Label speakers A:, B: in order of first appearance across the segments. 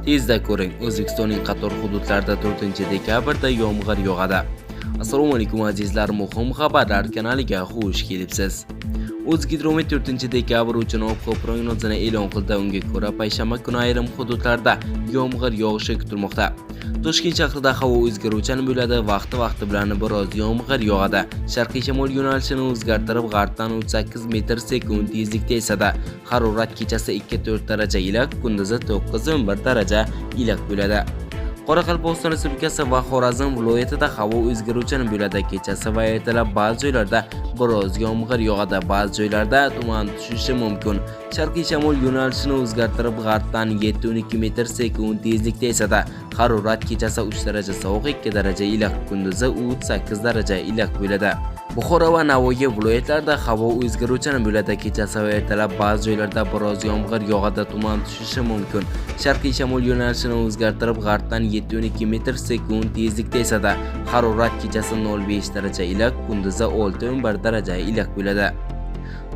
A: Tezda ko'ring, O'zbekistonning qator hududlarida 4-dekabrda yomg'ir yog'adi. Assalomu alaykum azizlar, muhim xabarlar kanaliga xush kelibsiz. O'zgidromet 4-dekabr uchun ob-havo prognozini e'lon qildi. Unga ko'ra, payshanba kuni ayrim hududlarda yomg'ir yog'ishi kutilmoqda. Toshkent shahrida havo o'zgaruvchan bo'ladi, vaqti bilan biroz yomg'ir yog'adi. Sharqiy shamol yo'nalishini o'zgartirib, g'arbdan 38 metr/sekund tezlikda esadi. Harorat kechasi 2-4 daraja iliq, kunduzi 9-11 daraja iliq bo'ladi. Qoraqalpog'iston Respublikasi va Xorazm viloyatida havo o'zgaruvchan bo'ladi. Kechasi va ertalab ba'zi joylarda biroz yomg'ir yog'adi, ba'zi joylarda tuman tushishi mumkin. Sharqiy shamol yo'nalishini o'zgartirib, g'arbdan 7-12 metr/sekund tezlikda esadi. Harorat kechasi 3 daraja sovuq, 2 daraja iliq, kunduzi 8 daraja iliq bo'ladi. Buxoro va Navoiy viloyatlarida havo o'zgaruvchan bo'ladi. Kechasi va ertalab ba'zi joylarda biroz yomg'ir yog'adi, tuman tushishi mumkin. Sharqiy shamol yo'nalishini o'zgartirib, g'arbdan 7-12 metr/sekund tezlikda esadi. Harorat kechasi 0,5 daraja iliq, kunduzi 6-11 daraja iliq bo'ladi.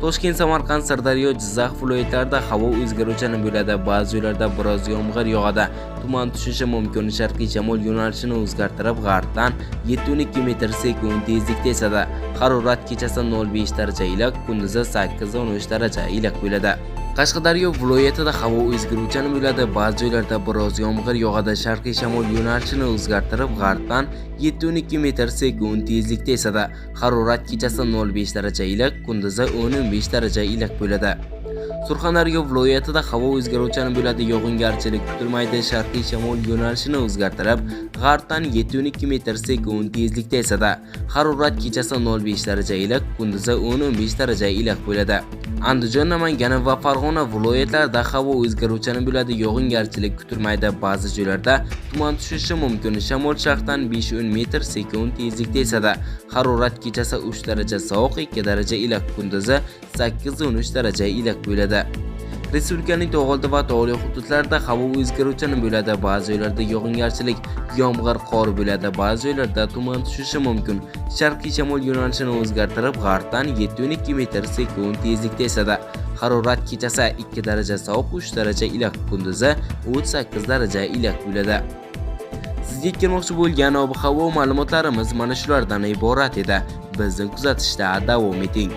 A: Toshkent, Samarqand, Sirdaryo, Jizzax viloyatlarida havo o'zgaruvchan bo'ladi. Ba'zi joylarda biroz yomg'ir yog'adi, tuman tushishi mumkin. Sharqiy shamol yo'nalishini o'zgartirib, g'arbdan 7-12 metr/sekund tezlikda esadi. Harorat kechasi 0,5 daraja iliq, kunduzi 8-13 daraja iliq bo'ladi. Qashqadaryo viloyatida havo o'zgaruvchan bo'ladi. Ba'zi joylarda biroz yomg'ir yog'adi. Sharqiy shamol yo'nalishini o'zgartirib, g'arbdan 7-12 metr/sekund tezlikda esadi. Harorat kechasi 0,5 daraja iliq, kunduzi 10-15 daraja iliq bo'ladi. Surxondaryo viloyatida havo o'zgaruvchan bo'ladi. Yog'ingarchilik kutilmaydi. Sharqiy shamol yo'nalishini o'zgartirib, g'arbdan 7-12 metr/sekund tezlikda esadi. Harorat kechasi 0,5 daraja iliq, kunduzi 10-15 daraja iliq bo'ladi. Andijon, Namangan va Farg'ona viloyatlarida havo o'zgaruvchan bo'ladi. Yog'ingarchilik kutilmaydi. Ba'zi joylarda tuman tushishi mumkin. Shamol sharqdan 5-10 metr/sekund tezlikda esadi. Harorat kechasi 3 daraja sovuq, 2 daraja iliq, kunduzi 8-13 daraja iliq bo'ladi. Respublikaning tog'oldi va tog'li hududlarida havo o'zgaruvchan bo'ladi. Ba'zi joylarda yog'ingarchilik, yomg'ir, qor bo'ladi. Ba'zi joylarda tuman tushishi mumkin. Sharqiy shamol yo'nalishini o'zgartirib, g'arbdan 7-12 metr/sekund tezlikda esadi. Harorat kechasi 2 daraja sovuq, 3 daraja iliq, kunduzi 8 daraja iliq bo'ladi. Sizga yetkazmoqchi bo'lgan ob-havo ma'lumotlarimiz mana shulardan iborat edi. Bizni kuzatishda davom eting.